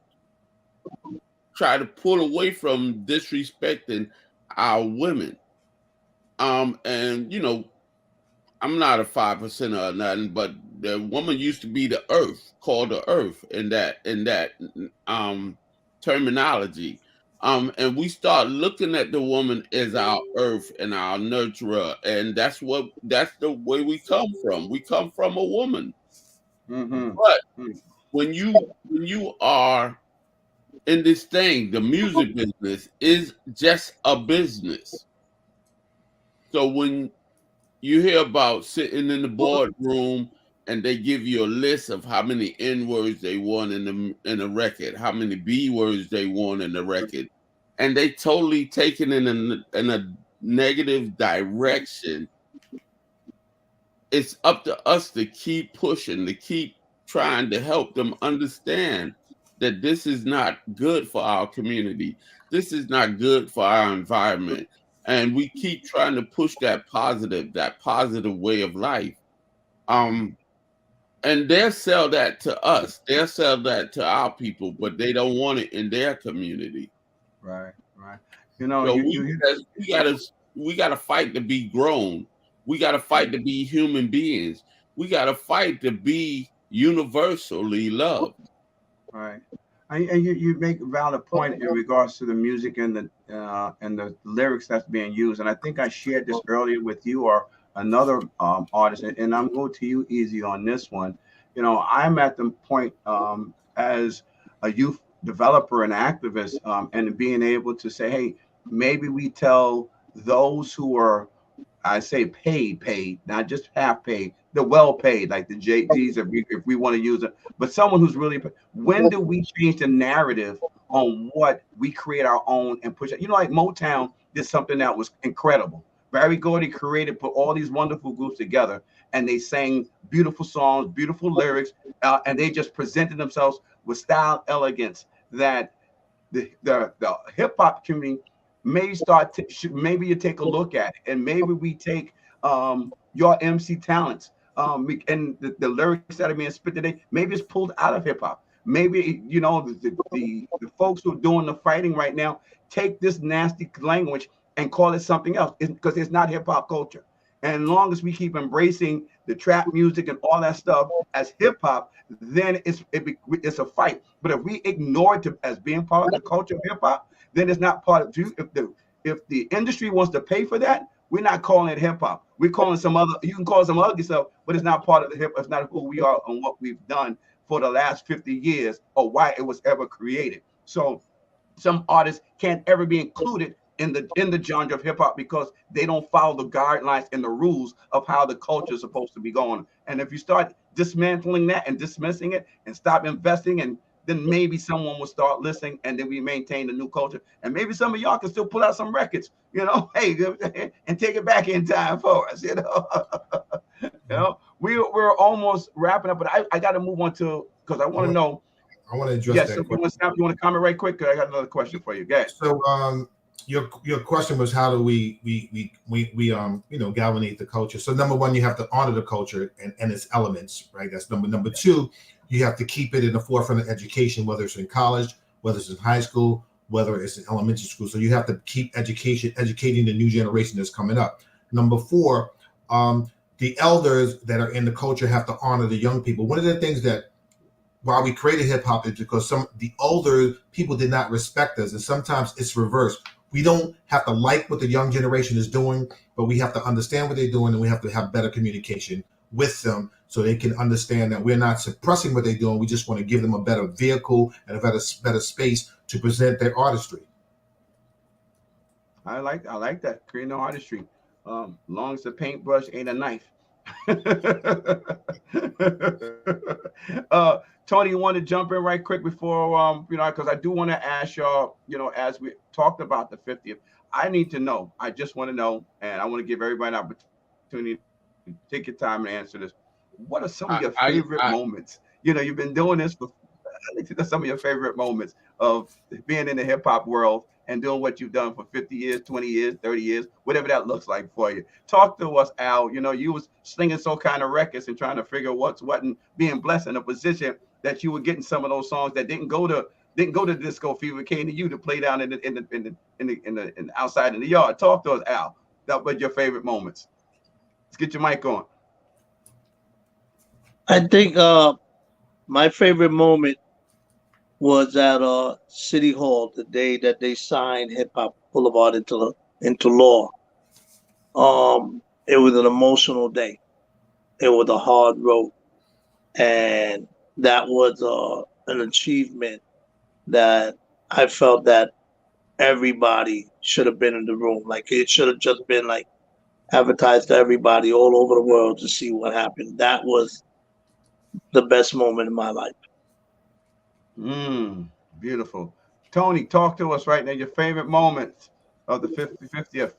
try to pull away from disrespecting our women. And you know, I'm not a 5% or nothing, but the woman used to be the earth, called the earth in that terminology. And we start looking at the woman as our earth and our nurturer, and that's the way we come from. We come from a woman. Mm-hmm. But when you are in this thing, the music business is just a business. So when you hear about sitting in the boardroom and they give you a list of how many N words they want in a record, how many B words they want in the record, and they totally take it in a negative direction, it's up to us to keep pushing, to keep trying to help them understand that this is not good for our community. This is not good for our environment. And we keep trying to push that positive way of life. And they'll sell that to us. They'll sell that to our people, but they don't want it in their community. Right. You know, so we gotta fight to be grown. We gotta fight to be human beings. We gotta fight to be universally loved. Right. And you make a valid point in regards to the music and the lyrics that's being used. And I think I shared this earlier with you or another artist, and I'm going to you easy on this one. You know, I'm at the point as a youth developer and activist, and being able to say, hey, maybe we tell those who are, I say paid, not just half paid, the well paid, like the JTs, if we want to use it, but someone who's really, when do we change the narrative on what we create our own and push it? You know, like Motown did something that was incredible. Barry Gordy put all these wonderful groups together, and they sang beautiful songs, beautiful lyrics, and they just presented themselves with style, elegance that the hip hop community may start maybe you take a look at it, and maybe we take your MC talents and the lyrics that are being spit today, maybe it's pulled out of hip hop. Maybe, you know, the folks who are doing the fighting right now take this nasty language and call it something else, because it's not hip hop culture. And as long as we keep embracing the trap music and all that stuff as hip hop, then it's a fight. But if we ignore it as being part of the culture of hip hop, then it's not part of. If the industry wants to pay for that, we're not calling it hip hop. We're calling some other. You can call it some ugly stuff, but it's not part of the hip. It's not who we are and what we've done for the last 50 years or why it was ever created. So some artists can't ever be included in the genre of hip hop because they don't follow the guidelines and the rules of how the culture is supposed to be going. And if you start dismantling that and dismissing it and stop investing, and then maybe someone will start listening, and then we maintain the new culture. And maybe some of y'all can still pull out some records, you know, hey, and take it back in time for us, you know. You know, we're almost wrapping up, but I got to move on to, because I want to know. I want to address yes, that. So you want to comment right quick? I got another question for you. Go ahead. So your question was, how do we you know, galvanize the culture? So number one, you have to honor the culture and its elements, right? That's number two. You have to keep it in the forefront of education, whether it's in college, whether it's in high school, whether it's in elementary school. So you have to keep educating the new generation that's coming up. Number four, the elders that are in the culture have to honor the young people. One of the things that, why we created hip hop, is because the older people did not respect us, and sometimes it's reversed. We don't have to like what the young generation is doing, but we have to understand what they're doing, and we have to have better communication with them so they can understand that we're not suppressing what they're doing. We just want to give them a better vehicle and a better space to present their artistry. I like that. Creating the artistry. Long as the paintbrush ain't a knife. Tony, you want to jump in right quick before because I do want to ask y'all, as we talked about the 50th, I need to know. I just want to know, and I want to give everybody an opportunity to take your time and answer this. What are some of your favorite moments? You've been doing this for some of your favorite moments of being in the hip hop world and doing what you've done for 50 years, 20 years, 30 years, whatever that looks like for you. Talk to us, Al. You was slinging so kind of records and trying to figure what's what, and being blessed in a position that you were getting some of those songs that didn't go to Disco Fever, came to you to play down in the outside in the yard. Talk to us, Al. That was your favorite moments. Let's get your mic on. I think my favorite moment was at City Hall the day that they signed Hip Hop Boulevard into law. It was an emotional day. It was a hard road, and that was an achievement that I felt that everybody should have been in the room. Like, it should have just been like advertised to everybody all over the world to see what happened. That was the best moment in my life. Beautiful. Tony, talk to us right now. Your favorite moments of the 50th.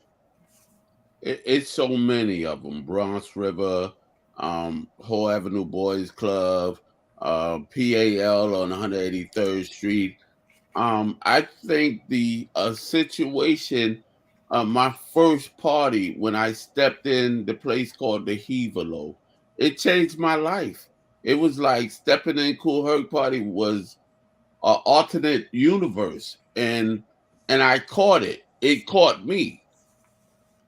It's so many of them. Bronx River, Whole Avenue Boys Club, PAL on 183rd Street. I think the situation, my first party when I stepped in the place called the Hevalo, it changed my life. It was like stepping in Kool Herc party was an alternate universe, and I caught it. It caught me.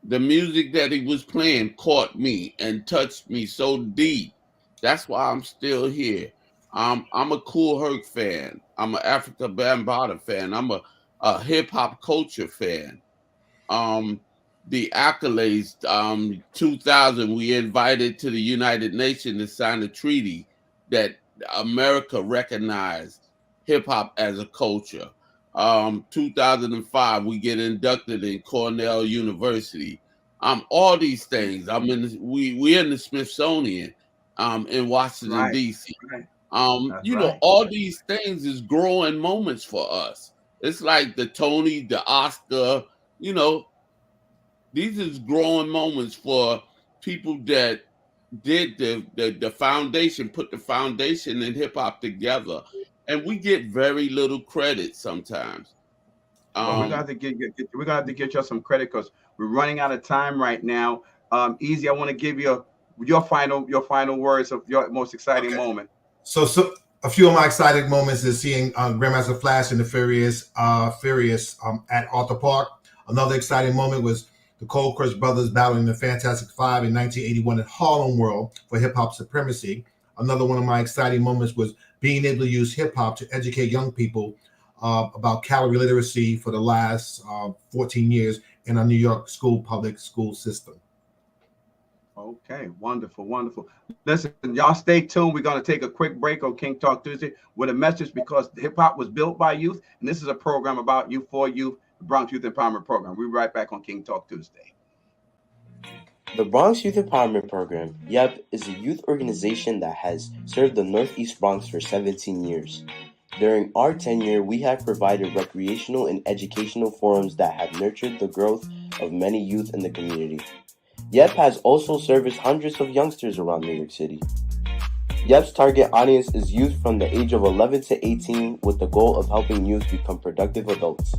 The music that he was playing caught me and touched me so deep. That's why I'm still here. I'm a Kool Herc fan. I'm an Africa Bambaataa fan. I'm a hip hop culture fan. The accolades, 2000, we invited to the United Nations to sign a treaty that America recognized hip hop as a culture. 2005, we get inducted in Cornell University. All these things. We're in the Smithsonian in Washington, D.C. Right. All these things is growing moments for us. It's like the Tony, the Oscar, these is growing moments for people that did the foundation, put the foundation in hip hop together. And we get very little credit sometimes. We're gonna have to get you some credit because we're running out of time right now. Easy, I want to give you your final words of your most exciting moment. So a few of my exciting moments is seeing Grandmaster Flash and the Furious at Arthur Park. Another exciting moment was the Cold Crush Brothers battling the Fantastic Five in 1981 at Harlem World for hip hop supremacy. Another one of my exciting moments was being able to use hip hop to educate young people about calorie literacy for the last 14 years in our New York public school system. Okay, wonderful. Listen, y'all stay tuned. We're going to take a quick break on King Talk Tuesday with a message because hip hop was built by youth, and this is a program about youth for youth, the Bronx Youth Empowerment Program. We'll be right back on King Talk Tuesday. The Bronx Youth Empowerment Program, YEP, is a youth organization that has served the Northeast Bronx for 17 years. During our tenure, we have provided recreational and educational forums that have nurtured the growth of many youth in the community. YEP has also serviced hundreds of youngsters around New York City. YEP's target audience is youth from the age of 11 to 18 with the goal of helping youth become productive adults.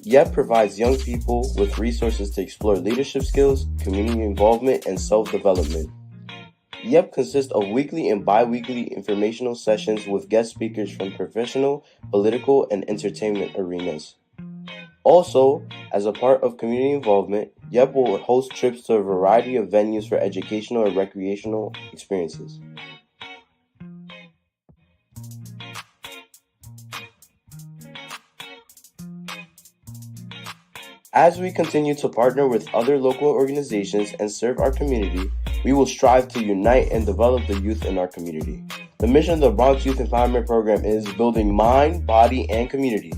YEP provides young people with resources to explore leadership skills, community involvement, and self-development. YEP consists of weekly and bi-weekly informational sessions with guest speakers from professional, political, and entertainment arenas. Also, as a part of community involvement, YEP will host trips to a variety of venues for educational and recreational experiences. As we continue to partner with other local organizations and serve our community, We will strive to unite and develop the youth in our community. The mission of the Bronx Youth Empowerment Program is building mind, body, and community.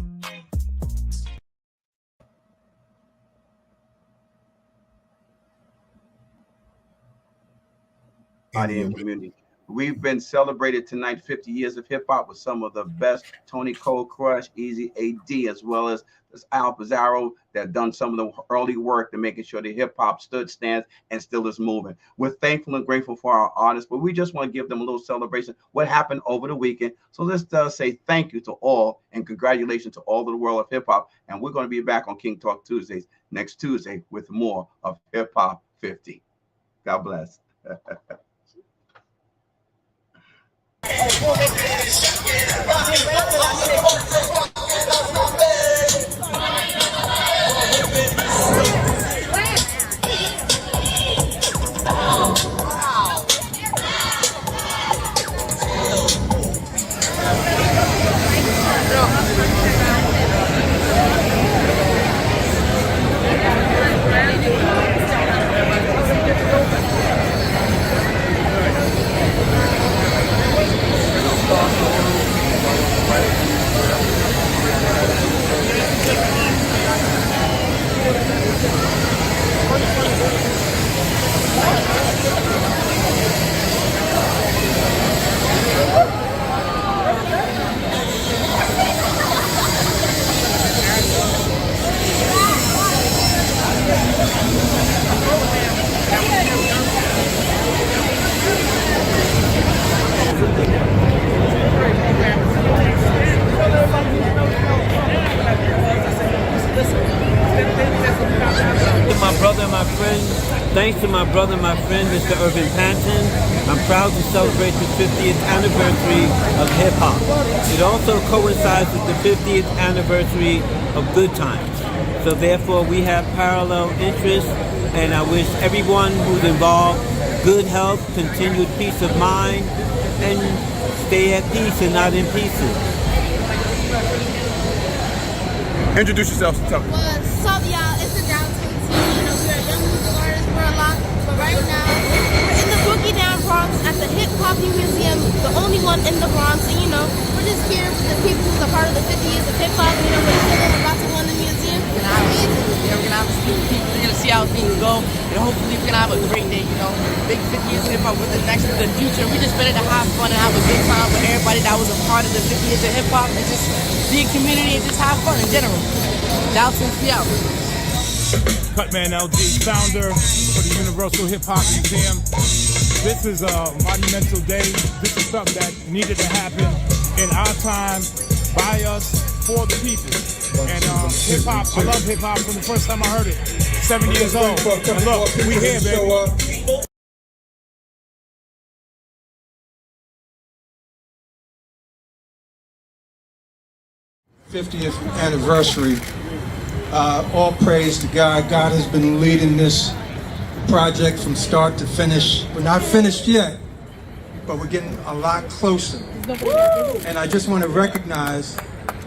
Body and community. We've been celebrated tonight 50 years of hip hop with some of the best: Tony Cold Crush, Easy AD, as well as Al Pizarro that done some of the early work to making sure the hip hop stands, and still is moving. We're thankful and grateful for our artists, but we just want to give them a little celebration. What happened over the weekend? So let's say thank you to all and congratulations to all of the world of hip hop. And we're going to be back on King Talk Tuesdays next Tuesday with more of Hip Hop 50. God bless. Thanks to my brother, my friend, Mr. Irvin Panton, I'm proud to celebrate the 50th anniversary of hip-hop. It also coincides with the 50th anniversary of Good Times. So therefore, we have parallel interests, and I wish everyone who's involved good health, continued peace of mind, and stay at peace and not in pieces. Introduce yourself to tell me. What's up, y'all? It's the Downtown team. You know, we're a young music artist, we're a lot, but right now, we're in the Boogie Down Bronx at the Hip Hop Museum, the only one in the Bronx, and you know, we're just here for the people who are part of the 50 years of hip hop. You know, we're chilling, about to go in the museum. We're gonna have to see the people, we're gonna see how things go, and hopefully we're gonna have a great day, you know. Big 50 years of hip hop with the next to the future. We just ready to have fun and have a good time with everybody that was a part of the 50 years of hip hop, and just be a community and just have fun in general. Dalton, be out. Cutman LG, founder for the Universal Hip Hop Museum. This is a monumental day. This is something that needed to happen in our time, by us, for the people. And hip hop, I love hip hop from the first time I heard it. 7 years old. And look, we here, baby. 50th anniversary. All praise to God. God has been leading this project from start to finish. We're not finished yet, but we're getting a lot closer. And I just want to recognize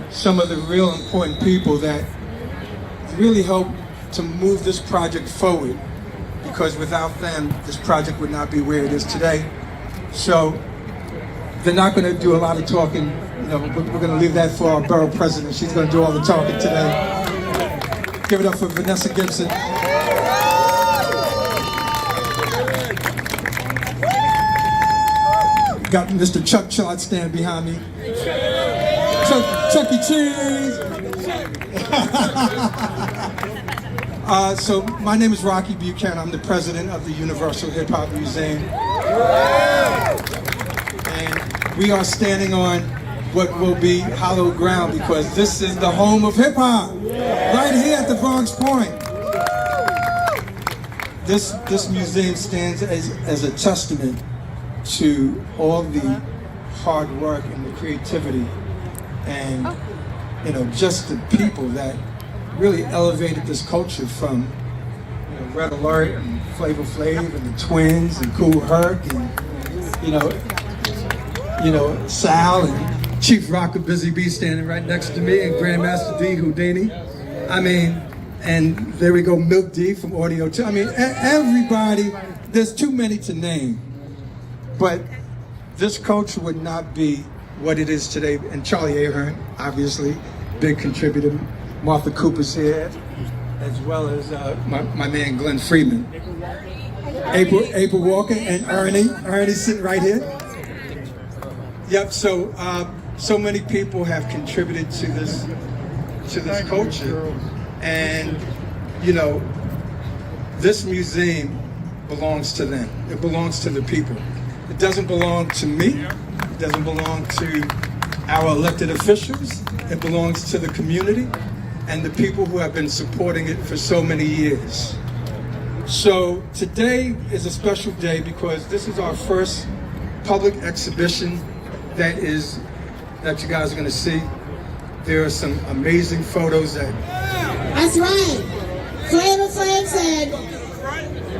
some of the real important people that really helped to move this project forward, because without them, this project would not be where it is today. So they're not going to do a lot of talking. You know, we're going to leave that for our borough president. She's going to do all the talking today. Give it up for Vanessa Gibson. Got Mr. Chuck Chart stand behind me. Chuck E. Cheese. So my name is Rocky Buchanan. I'm the president of the Universal Hip Hop Museum. And we are standing on what will be hallowed ground, because this is the home of hip hop, right here at the Bronx Point. This museum stands as a testament to all the hard work and the creativity, and just the people that really elevated this culture, from Red Alert and Flavor Flav and the Twins and Kool Herc and Sal and Chief Rocker Busy Bee standing right next to me, and Grandmaster D Houdini. I mean, and there we go, Milk D from Audio 2. I mean, everybody there's too many to name, but this culture would not be what it is today. And Charlie Ahern, obviously, big contributor. Martha Cooper's here, as well as my man Glenn Freeman. April Walker and Ernie. Ernie's sitting right here. Yep, so many people have contributed to this culture. And, you know, this museum belongs to them. It belongs to the people. It doesn't belong to me. It doesn't belong to our elected officials. It belongs to the community and the people who have been supporting it for so many years. So today is a special day because this is our first public exhibition that you guys are going to see. There are some amazing photos that... That's right. Flavor Flav said...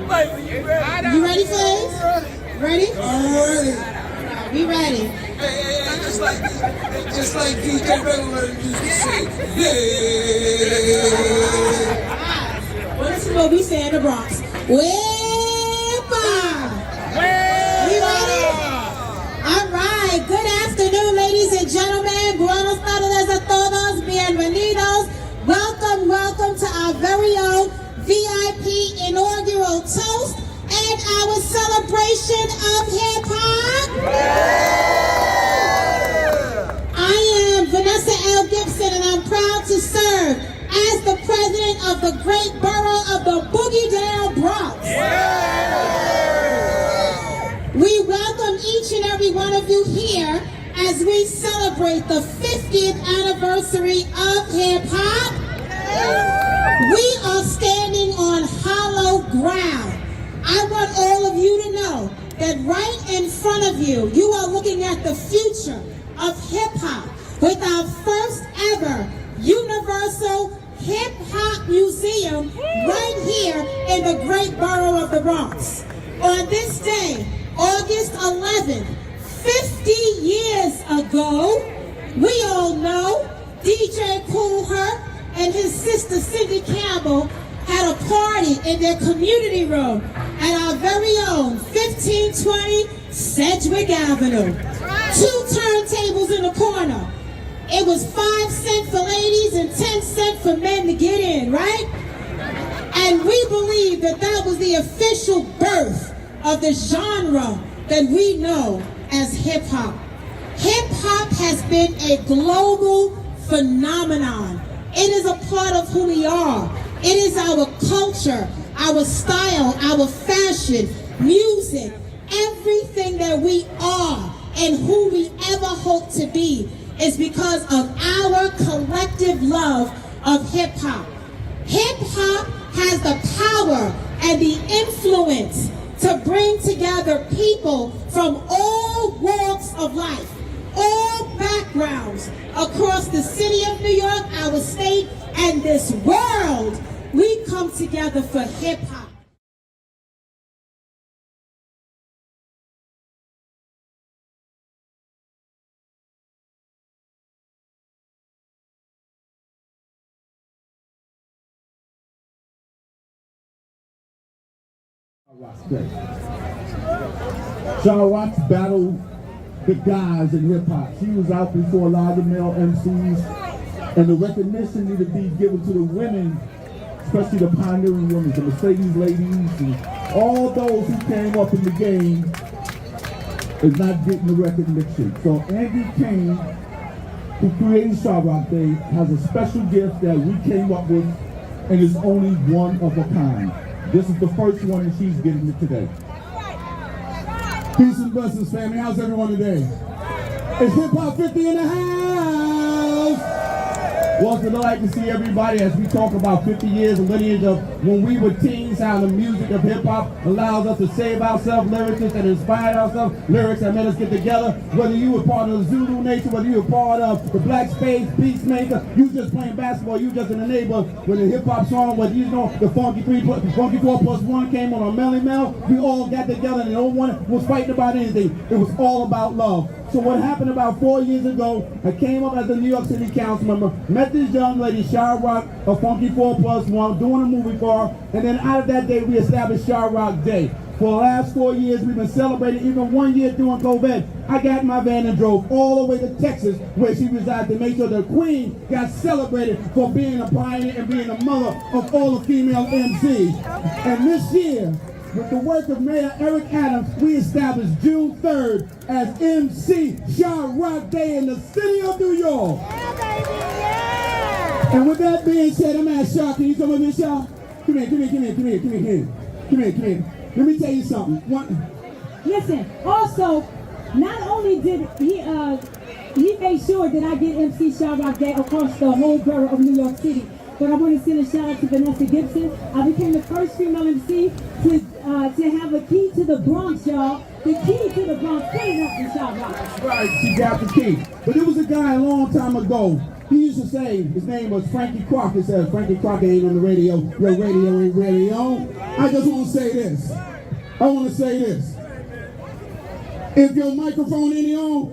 You ready, Flav? Ready? Alright. We ready. Hey, just like DJ Regular used to say, yeah. Well, this is what we say in the Bronx. Wepa! We ready? All right. Good afternoon, ladies and gentlemen. Buenos tardes a todos. Bienvenidos. Welcome to our very own VIP inaugural toast and our celebration of hip-hop. I am Vanessa L. Gibson, and I'm proud to serve as the president of the great borough of the Boogie Down Bronx. We welcome each and every one of you here as we celebrate the 50th anniversary of hip-hop. We are standing on hollow ground. I want all of you to know that right in front of you, you are looking at the future of hip-hop with our first ever Universal Hip-Hop Museum right here in the great borough of the Bronx. On this day, August 11th, 50 years ago, we all know DJ Kool Herc and his sister Cindy Campbell had a party in their community room at our very own 1520 Sedgwick Avenue. 2 turntables in the corner. It was 5 cents for ladies and 10 cents for men to get in, right? And we believe that that was the official birth of the genre that we know as hip-hop. Hip-hop has been a global phenomenon. It is a part of who we are. It is our culture, our style, our fashion, music, everything that we are and who we ever hope to be is because of our collective love of hip-hop. Hip-hop has the power and the influence to bring together people from all walks of life, all backgrounds across the city of New York, our state, and this world. We come together for hip-hop. Shaw Rock's battled the guys in hip-hop. She was out before a lot of male MCs, and the recognition needed to be given to the women, especially the pioneering women, the Mercedes ladies, and all those who came up in the game is not getting the recognition. So Andy Kane, who created Shaw Rock Day, has a special gift that we came up with, and is only one of a kind. This is the first one, and she's getting it today. Peace and blessings, family. How's everyone today? It's Hip Hop 50 in the house. Well, it's a delight to see everybody as we talk about 50 years of lineage of when we were teens, how the music of hip hop allows us to save ourselves, lyricists that inspired ourselves, lyrics that made us get together. Whether you were part of the Zulu Nation, whether you were part of the Black Spades, Peacemaker, you just playing basketball, you just in the neighborhood with a hip hop song, whether you know the Funky 4+1 came on Melly Mel, we all got together and no one was fighting about anything. It was all about love. So what happened about 4 years ago, I came up as a New York City council member, met this young lady, Shaw Rock, a Funky 4+1, doing a movie for her, and then out of that day, we established Shaw Rock Day. For the last 4 years, we've been celebrating, even 1 year during COVID. I got in my van and drove all the way to Texas, where she resides, to make sure the Queen got celebrated for being a pioneer and being the mother of all the female MCs. And this year, with the work of Mayor Eric Adams, we established June 3rd as MC Shot Rock Day in the city of New York. Yeah, baby, yeah. And with that being said, I'm at Shaw. Can you come over here, Shaw? Come here. Let me tell you something. Listen, also, not only did he made sure that I get MC Shot Rock Day across the whole borough of New York City, but I want to send a shout out to Vanessa Gibson. I became the first female MC to have a key to the Bronx, y'all. The key to the Bronx. Put it up in Shot Rock. That's right, she got the key. But there was a guy a long time ago. He used to say, his name was Frankie Crocker. He said, Frankie Crocker ain't on the radio. Your radio ain't really on. I just want to say this. If your microphone ain't on,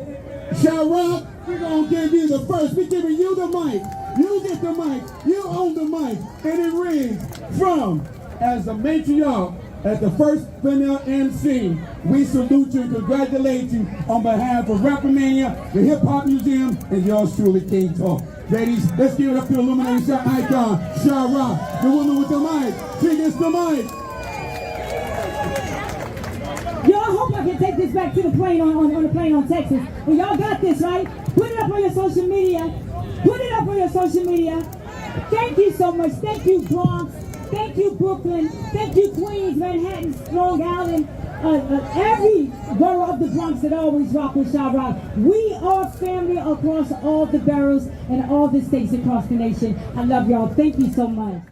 Shot Rock, we're going to give you the first. We're giving you the mic. You get the mic. You own the mic. And it rings from, as the matriarch, as the first female MC, we salute you and congratulate you on behalf of Rappamania, the Hip Hop Museum, and yours truly, King Talk. Ladies, let's give it up to the Illuminati Shot icon, Shot Rock, the woman with the mic. She gets the mic. Yo, I hope I can take this back to the plane on the plane on Texas. Well, y'all got this, right? Put it up on your social media. Thank you so much. Thank you, Bronx. Thank you, Brooklyn. Thank you, Queens, Manhattan, Long Island, every borough of the Bronx that always rock with Shot Rock. We are family across all the boroughs and all the states across the nation. I love y'all. Thank you so much.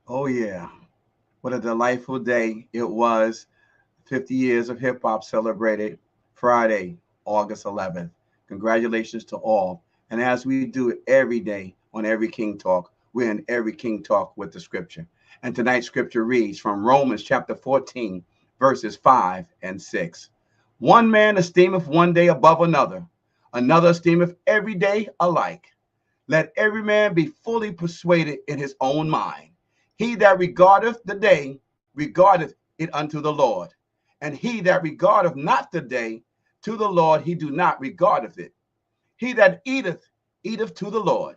Oh, yeah. What a delightful day it was. 50 years of hip hop celebrated Friday, August 11th. Congratulations to all. And as we do it every day on every King Talk, we're in every King Talk with the scripture. And tonight's scripture reads from Romans chapter 14, verses 5 and 6. One man esteemeth one day above another, another esteemeth every day alike. Let every man be fully persuaded in his own mind. He that regardeth the day, regardeth it unto the Lord. And he that regardeth not the day, to the Lord he do not regardeth it. He that eateth, eateth to the Lord,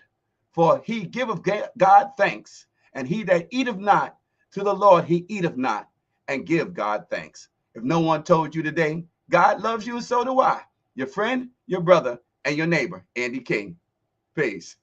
for he giveth God thanks. And he that eateth not, to the Lord he eateth not, and give God thanks. If no one told you today, God loves you, and so do I. Your friend, your brother, and your neighbor, Andy King. Peace.